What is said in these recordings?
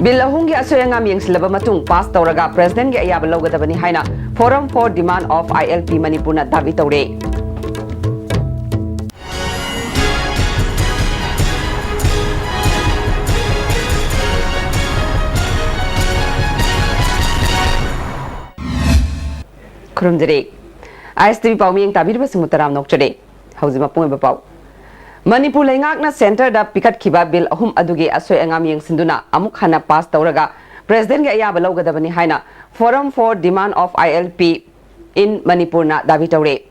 Bill ahungi asoyangam yengsilaba matung pass tawraga President ge ayaba lawgadabani haina Forum for Demand of ILP Manipur na davi tawre. Kurumdere ISTV pawmiyeng tabirba simutaram nokchade hauzima punga pau Manipur Lengakna Center da pikat kiba bill ahum aduge asoy angam yeng sinduna amuk hana pass tawraga President ge ayaba lawgadabani haina Forum for Demand of ILP in Manipur na davi tawre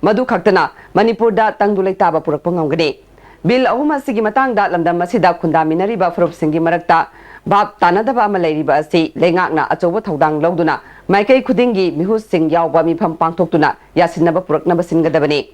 madu khaktana Manipur da tangdulai taba purakpa ngamgade bill ahum asigi matang da lamdam masida khundaminari ba furup singi marakta bab tanadaba ama leiriba asi lengakna achoba thodang lawduna Maikai Kudingi Mihus Singh Yauba Mipam Pangtokuna Yasinaba Puraknaba Singadabani.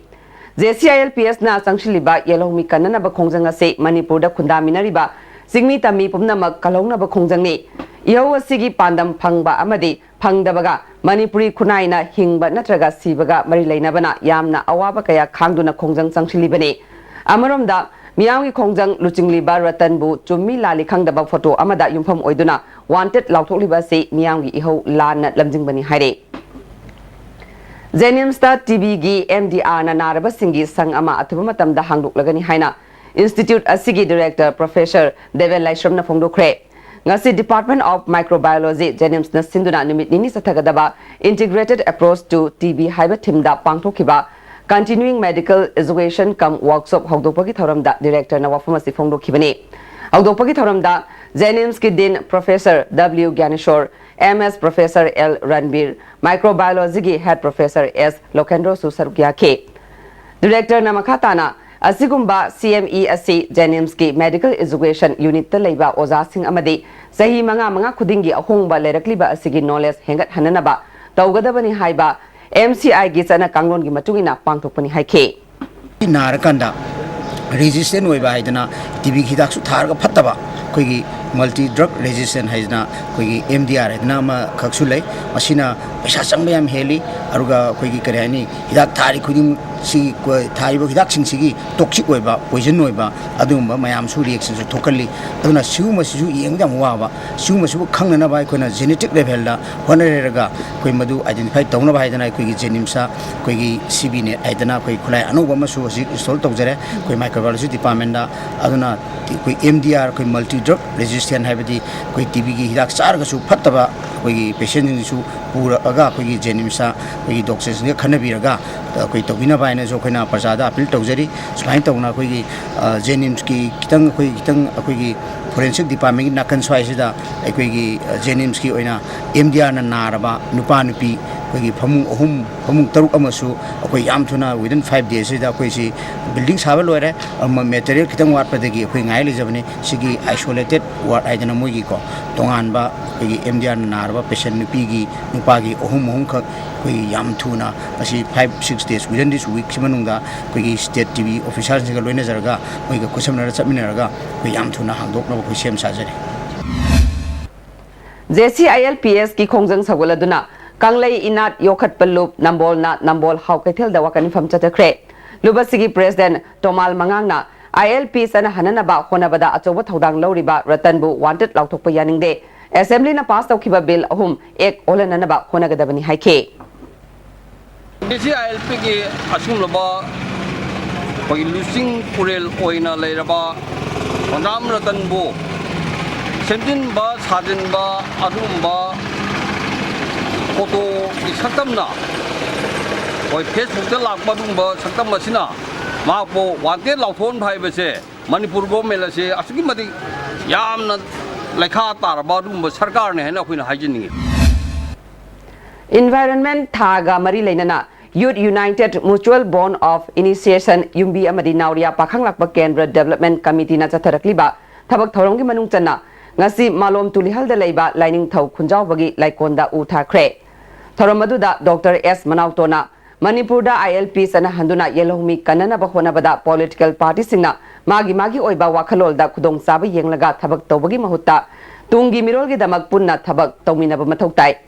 JCILPS na Sangshiliba Yellow Mikanaba Kongjangase Manipur da Kundaminariba Singmi Tami Pumnama Kalonaba Kongjangni Yawa Sigi Pandam Pangba Amadi Pangdabaga Manipuri Kunaina Hingba Natraga Sibaga Marilainabana Yamna Awaba Kaya Kangduna Kongjang Sangshilibani Amaramda Miyangi Kongjang Lucingliba Ratanbu Chumi Lali Kangdaba photo Amada Yumfam Oiduna wanted Lautoliba say Miyangi Iho Lan Lamjingbani Hide Zenim Star TV Gi MDR na Naraba Singi Sang Ama Atumatam da Hangduk Lagani Haina Institute Asigi Director Professor Devel Laishram na Fongdo Kre Ngasi Department of Microbiology Zenims na Sinduna Nimit Nini Satagadaba Integrated Approach to TB Haiba Timda Pangtokiba Continuing Medical Education Come Workshop Hogdopagi Thoramda Director na Wafamasi Fongdo Kibani Hogdopagi Thoramda Zenims ki Dean Professor W. Gyaneshwar, MS Professor L. Ranbir, Microbiology ki Head Professor S. Lokendro Susarugya K. Director Namakatana, Asigumba CME Asi Zenims ki Medical Education Unit Talaiba Oza Singh Amadi, Sahi Manga Kudingi Ahongba Lerakliba Asigi Knowledge Hengat Hananaba, Taugadabani Haiba, MCI Gisana Kangon Gimatugina Pangtopani Haike. Narakanda resistant Weba Hidana, TB Hidaku Targa Pataba. Koigi multi drug resistant haizna koigi MDR haizna ma khaksulai masina pesa changba yam heli aruga koigi karani hidak thari khuding si thaibo hidak singsigi toxic oiba poison oiba adumba mayam su reaction su thokali aduna siuma su yengdam waba siuma su khangnana bai koina genetic level da honarega koi madu identify tawna bai dana koigi genimsa koigi CB ne aidana koi khulai anuba masu si install tawjare koi microbiology department da aduna koi MDR koi multi drug resistant haibadi koi TB gi hidak charga su phattaba koi patient ni su pura aga koi genimsa koi doctors ne khanabiraga koi tawina baina jo koina prasada appeal tawjari smain tawna koi genims ki kitang koi forensic department ki nakan swaisida koi genims ki oina MDR na naraba nupa nupi koi famung taruk amasu koi yam thuna within 5 days da koi si building saba loire material kitang wat padagi koi ngai le jabne sigi isolated ward aidana mogi ko tongan ba koi MDR na naraba patient nupi gi nupa gi khak koi yam thuna asi 5-6 days within this week simanungda koi state TV officials ga loina jarga koi ga kusamna chapminaraga koi yam thuna hangdokna koi sem sajari JCILPS ki khongjang sagoladuna Kanglai Inat Yokhat Palup Nambol Hau Kaithel da Wakani Fam Chatakre Lubasigi President Tomal Mangangna ILP sana Hananaba Honabada Achoba Thodang Loriba Ratanbu wanted Lautokpa Yaningde Assembly na pass tawkiba bill ahum ek olananaba honagadabani haike ILP ki asumlaba koi lusing purel oina leiraba Honam Ratanbu Semdin ba Sadin ba Adumba Photo saktamna koi Facebook da lakba dumba saktam masina ma po wanted lauthon bhai bese Manipur government la se asigi mati yamna lekha tarba dumba sarkar ne hena khoina hajini Environment thaga mari leinana Youth United Mutual Bond of Initiation Yumbi amadi Nauria Pakhang lakba Kendra Development Committee na chatharakliba thabak thoronggi manung channa ngasi malom tulihal da leiba lining thau khunjaw bagi laikonda u thakre Thoramaduda Dr. S. Manautona Manipur da ILP sana handuna yelohmi kanana bahona bada political party singna magi oiba wakhalol da khudong saba yenglaga thabak tawbagi mahutta tungi mirol gi damak punna thabak tawminaba mathau tai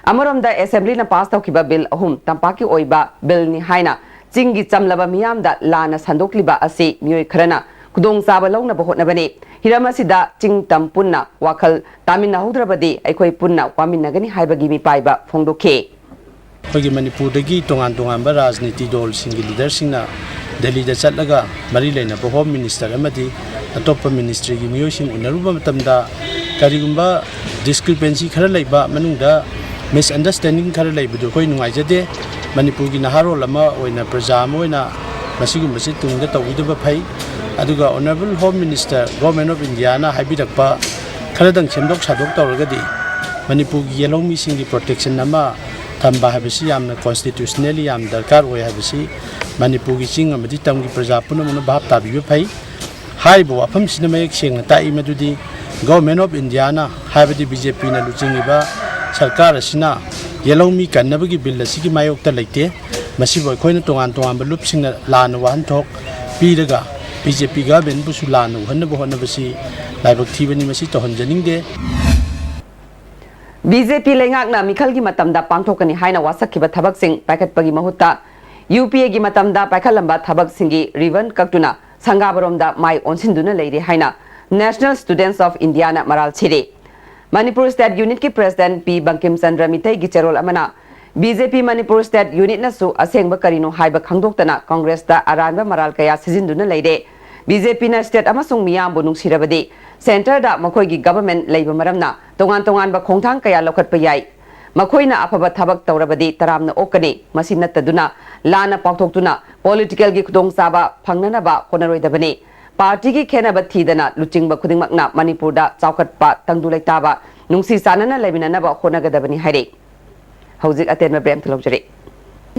amarom da assembly na pass tawkiba bill ahum tampaki oiba bill ni haina chingi chamlaba miyam da lana sandokliba asi mioi kharana kudong saba launa ba hotnabani hiram asida chingtam punna wakhal tamin nahudrabadi aikoi punna waminagani haibagi mi paiba phongdokhe Pagi Manipurdagi tongan ba rajniti dol singi leader singna Delhi da chatlaga mari leina bo home minister amadi atoppa ministry gi miyosing unaruba matamda karigumba discrepancy khara leiba manungda misunderstanding khara leibudu koi nungaijade Manipur gi naharo lama oina praja moina masigum basi tungda tawidaba phai aduga honorable home minister government of India na haibirakpa kharadang chemdok sadok tawragadi Manipur gi yelong mi singi protection nama thamba habisi yamna constitutionally yam darkar hoy habisi Manipur gi ching amadi tamgi praja punamuna bhab tabibe phai haibo wafam sina mayek sengna tai madudi government of India na habidi BJP na luchingiba sarkar asina yelong mi kannabagi bill asigi mayokta leite masibo khoina tongan ba lupsingna lana wan thok piraga BJP government busu lana hanna bo hanna basi laibak thibani masi to honjaningde BJP lengakna mikhalgi matamda pangthokani haina wasakhiba thabak sing paikhatpagi mahutta UPA gi matamda paikhalamba thabak singi ribbon kaktuna sangabaromda mai onsinduna leire haina National Students of India na maral chire Manipur State Unit ki President P Bankim Chandra Mitai gi cherol amana BJP Manipur State Unit na su asengba karino haiba khangdoktana Congress da aranba maral kaya sizinduna leire BJP na state amasung miyam bunung sirabadi center da makoi gi government leiba maramna tongan ba khongthang kaya lokhat pa yai makoi na afaba thabak tawrabadi taramna okani masina taduna lana pakthoktuna political gi khudong saba phangnana ba konaroi dabani party gi khena ba thidana luchingba khudingmakna Manipur da chawkhat pa tangdulai taba nungsi sanana lebinana ba khonagadabani haire hauzik atenma brem thlojare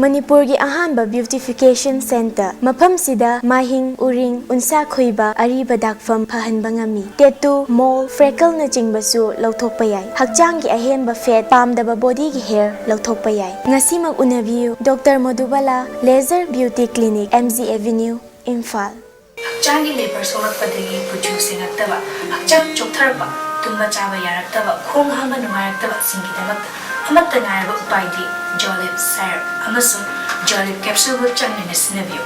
Manipur gi ahanba beautification center mafam sida mahing uring unsa khoiba ariba dakfam phahan bangami tattoo mole freckle na jingbasu lauthokpa yai hakchang gi ahenba fat pamdaba body gi hair lauthokpa yai ngasi mag unabiu Dr Madhubala laser beauty clinic MZ Avenue Imphal hakchang gi labor solakpadagi producing aktaba hakchang choktarba tumba chaba yaraktaba khong hama nungayaktaba singi damak amatta ngaiba upaidi Jolip syrup amasung Jolip capsule bu changni sinabiyo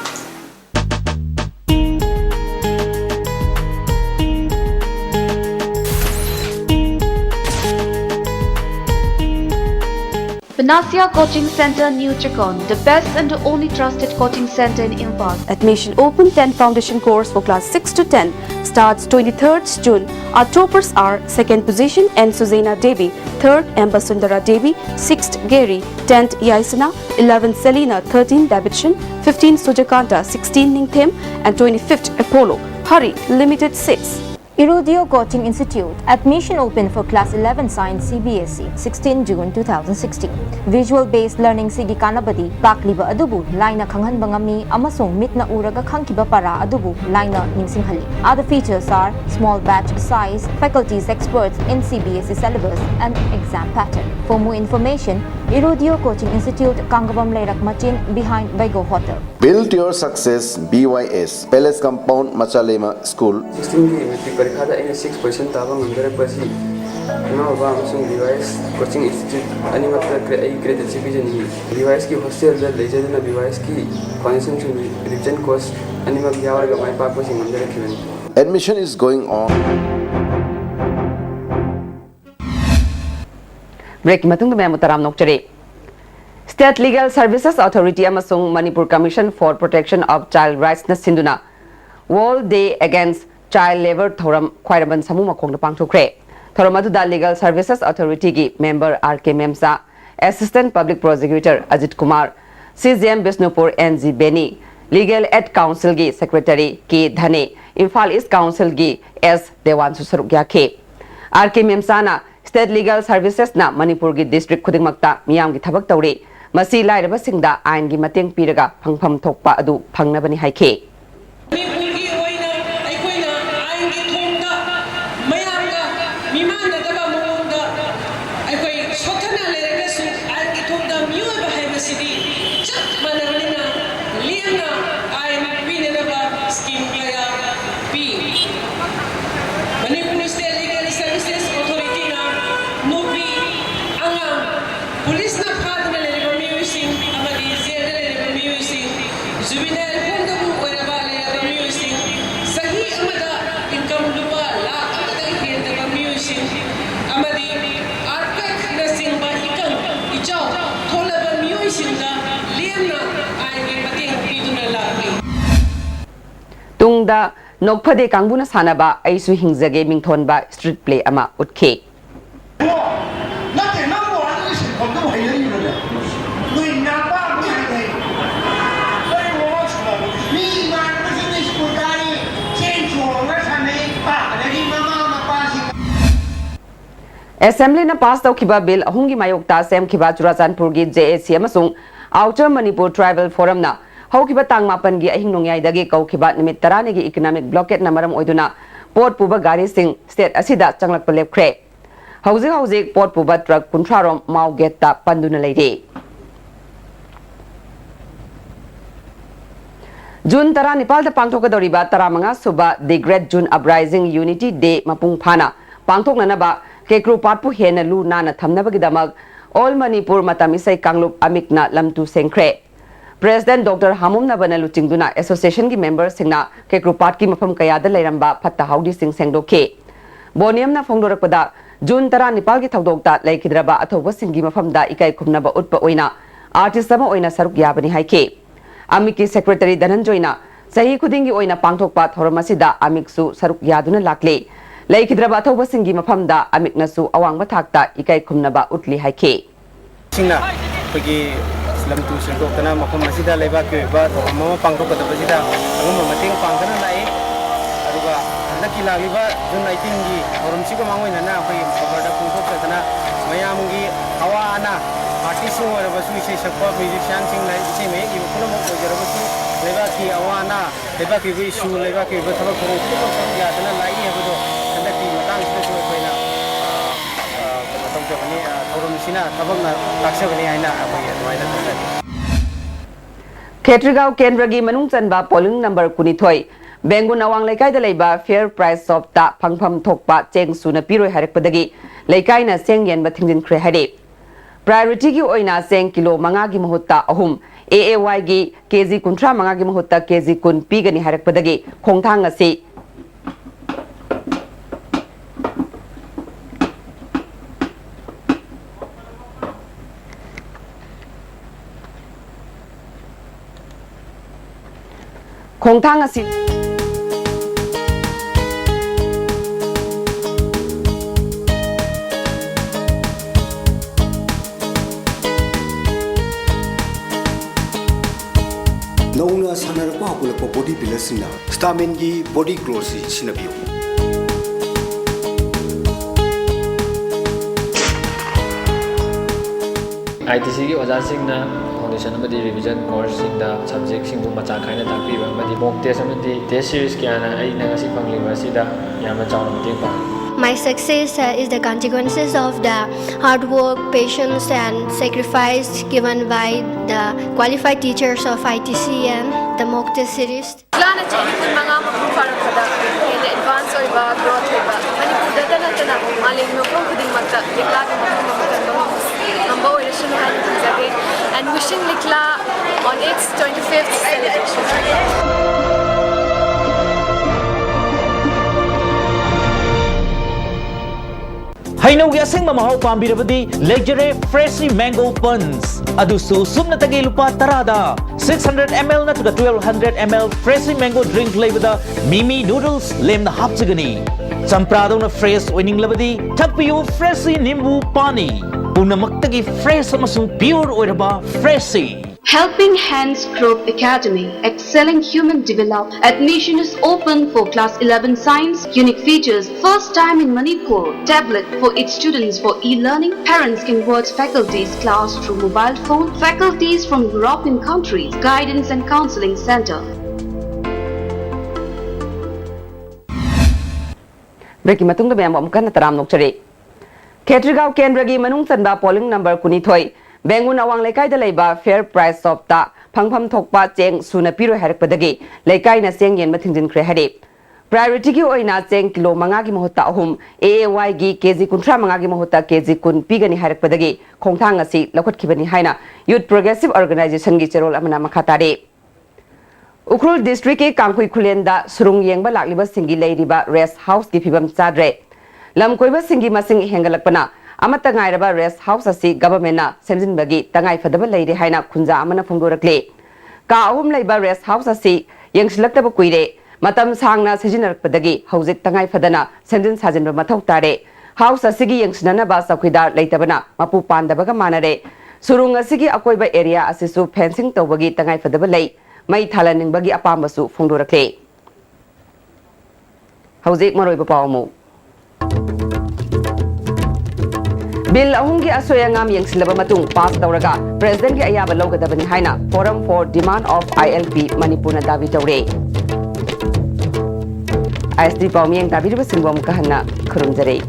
Banasya Coaching Center, New Chikon, the best and the only trusted coaching center in Imphal. Admission open 10 foundation course for class 6 to 10 starts 23rd June. Our toppers are 2nd position N. Suzana Devi, 3rd Amba Sundara Devi, 6th Gary, 10th Yaisana, 11th Selina, 13th Davidson, 15th Sujakanta, 16th Ningthem and 25th Apollo. Hurry, limited seats. Irudio Coaching Institute. Admission open for Class 11 Science CBSE, 16 June 2016. Visual-based learning sigi kanabadi, pakliba adubu, laina khanghan bangami, amasung mitna uraga khangkiba para adubu, laina ningsinghali. Other features are small batch size, faculties experts in CBSE syllabus and exam pattern. For more information, Irudio Coaching Institute, Kangabam Leirak Machin, behind Baigo Hotel. Build your success BYS, Palace Compound, Machalema School. 6% tabang ngandara pasi na ba amasung BYS coaching institute ani matra credit citizen hi BYS ki hostel da leje na BYS ki financial revision course ani mag yawar ga mai pa ko sing ngandara kiben Admission is going on. Break matung da mutaram nokchare State Legal Services Authority amasung Manipur Commission for Protection of Child Rights na sinduna World Day Against Child Labor Thoram Khwairaban Samu Makong Pangthokre. Thoramadu Legal Services Authority gi member RK Memsa, Assistant Public Prosecutor Ajit Kumar, CGM Bisnupur NG Beni, Legal Aid Council gi Secretary K Dhane, Imphal East Council gi S Dewan Susarugya K. RK Memsa na State Legal Services na Manipur gi District Khudingmakta miyam gi thabak tawre. Masi lairaba singda ain gi mateng piraga phangpham thokpa adu phangnabani haike. Juvenile ꯃꯇꯨꯡꯗ ꯅꯣꯛꯐꯗꯦ ꯀꯥꯡꯕꯨꯅ ꯁꯥꯟꯅꯕ ꯑꯩꯁꯨ ꯍꯤꯡꯖꯒꯦ ꯃꯤꯡꯊꯣꯟꯕ street play ꯑꯃ ꯎꯠꯈꯤ ꯑꯦꯁꯦꯝꯕ꯭ꯂꯤꯅ pass ꯇꯧꯈꯤꯕ bill ꯑꯍꯨꯝꯒꯤ ꯃꯥꯌꯣꯛꯇ ꯁꯦꯝꯈꯤꯕ ꯆꯨꯔꯥꯆꯥꯟꯄꯨꯔꯒꯤ JAC ꯑꯃꯁꯨꯡ ꯑꯥꯎꯇꯔ ꯃꯅꯤꯄꯨꯔ ट्राइबल फोरमना हौखिबा तांग मापनगी अहिंग नोंयाइदगी कौखिबा निमित 10 गी इकोनॉमिक ब्लॉकेटना मरम ओइदुना पोट पुबा गाड़ी सिंह स्टेट असिदा चंगलकप लेपख्रे हौजिक पोट पुबा ट्रक 30 रोम माउ गेटता पंदुना लेरे जून 19 पांगथोकदौरिबा 15 सुबा the great June uprising unity day मपुंग फाना पांगथोकननबा केक्रू पाटपु हेना लू नाना थमनबगिदमक ऑल मणिपुर मतमिसै कांगलुप अमिकना लमतु सेंख्रे प्रेसिडेंट डॉक्टर हामुम नबना लुचिंगदुना एसोसिएशन की मेंबर सिंगना केक्रू पाट की मफम कयादा लेरंबा फत्ता हाउडी सिंह सेंगदोखे बोनियमना फोंगदोरकपदा जून 19 की थौदोकता लेखिद्रबा अथौबा सिंगी मफमदा इकाई खुमनबा उटपा ओइना आर्टिस्ट अमा ओइना सरुक याबनी हाइके अमिकी सेक्रेटरी धनंजयना सही खुदिंगी ओइना पांगथोकपा थौरमसिदा अमिकसु सरुक यादुना लाक्ले लेखिद्रबा अथौबा सिंगी मफमदा अमिकनसु अवांगबा थाकता इकाई खुमनबा उटली हाइके सिंगना पगी लमतु सेंदोकना मफम मसिदा लेबा के बा थौरममा पांगथोकदबसिदा अगुम मतेंग पांगना लाए अदुगा हनकी लागिबा जून 19 की थौरमसिगो मांगोइना अखोई खबरदा पुंथोकदना मयामगी हवा आना आर्टिस्ट ओरबसु इसे सकपा म्यूजिशियन सिंग लाइ इसे मेगी पुनमक ओजरबसु लेबा की अवाना लेबा की इशू लेबा की थबक थोक यादना लाई हेबदो हनकी मतंग सिदसु अखोइना मतंजबनी थौरमसिना थबकना लाक्सबनी हाइना अखोई अदवाइना थंगै खेत्रीगांव केंद्र की मनुंग चनबा पोलिंग नंबर 22 बेंगुन अवांग लेकाइदा लेबा फेयर प्राइस शॉपता फंगफम थोकपा चेंग सुना पिरोय हरकपदगी लेकाइना सेंग येनबा थिंजिनख्रे हरे प्रायोरिटी की ओइना सेंग किलो 5 की महुत्ता अहुम AAY की केजी 35 की महुत्ता केजी 10 पीगनी हरकपदगी खोंथांग असी खोंथांग असी नौना सानरपा हपुलपा बॉडी बिल्डर सिंगना स्टामिन की बॉडी ग्रोथ सिनबियो ITC की ओजा सिंगना फाउंडेशन अमदी रिवीजन कोर्स सिंगदा सब्जेक्ट सिंगु मचा खाइना ताकपीबा अमदी मॉक टेस्ट अमदी टेस्ट सीरीज कियाना अइना ngasi फंगलिबा सिदा यामा चावना मतेंग पांग My success is the consequences of the hard work, patience and sacrifice given by the qualified teachers of ITC and the mock test series. Lana chini kun mga mapung pada in advance or ba growth ba. Manipur data na maling no kung kuding magta likla ka mapung number edition again and wishing likla on its 25th celebration. Hainaw gi asing mamahaw pambirabadi Legere Freshy Mango Buns adusu sumna tagi lupa tarada 600 ml na tuga 1200 ml Freshy Mango drink leibada Mimi noodles lemna hapsagani champrado na fresh oining labadi thakpiyo Freshy Nimbu Pani punamak fresh amasung pure oiraba Freshy Helping Hands Group Academy, excelling human development. Admission is open for class 11 science. Unique features, first time in Manipur. Tablet for its students for e-learning. Parents can watch faculty's class through mobile phone. Faculties from European countries. Guidance and counseling center. Breaking मतुंग द मैम अमकन तराम नोकचरे खेत्रीगांव केंद्र की मनुंग चनबा polling number 22 बेंगुन अवांग लेकाइदा लेबा fair price शॉपता फंगफम थोकपा Cheng सुना पिरो हरकपदगी लेकाइना सेंग येनबा थिंजिनख्रे हरे प्रायोरिटी की ओइना चेंग किलो 5 की महुत्ता अहुम AAY की केजी 35 की महुत्ता केजी 10 पीगनी हरकपदगी खोंथांग असी लखटखिबनी हाइना यूथ प्रोग्रेसिव ऑर्गेनाइजेशन की चेरोल अमना मखातारे उखरुल डिस्ट्रिक्ट के कांकुई खुलेंदा सुरुंग येंगबा लाक्लिबा सिंगी लेरिबा रेस्ट हाउस की फिबम चाद्रे लमकोइबा सिंगी मसिंग हेंगलकपना अमत गायरबा रेस्ट हाउस असी गवर्नमेंटना सेमजिनबगी तंगाई फदबा लेरे हाइना खुंजा अमना फोंदोरकले का अहुम लेबा रेस्ट हाउस असी यंगसलक्तबा कुइरे matam sangna sijinarpadagi hauzik tangai fadana sendin sajinba mathau tare house asigi yengsinana ba sakwidar leitabana mapu pandabaga manare surung asigi akoiba area asisu fencing tawbagi tangai fadaba lei mai thalaningbagi apambasu phongdorakle hauzik maroiba pawmu Bill ahungi asoyangam yengsilaba matung pass tawraga president gi ayaba logadabani haina forum for demand of ILP Manipur na davi tawre ISTV pawmiyeng tabiriba singbom kahana khurumjare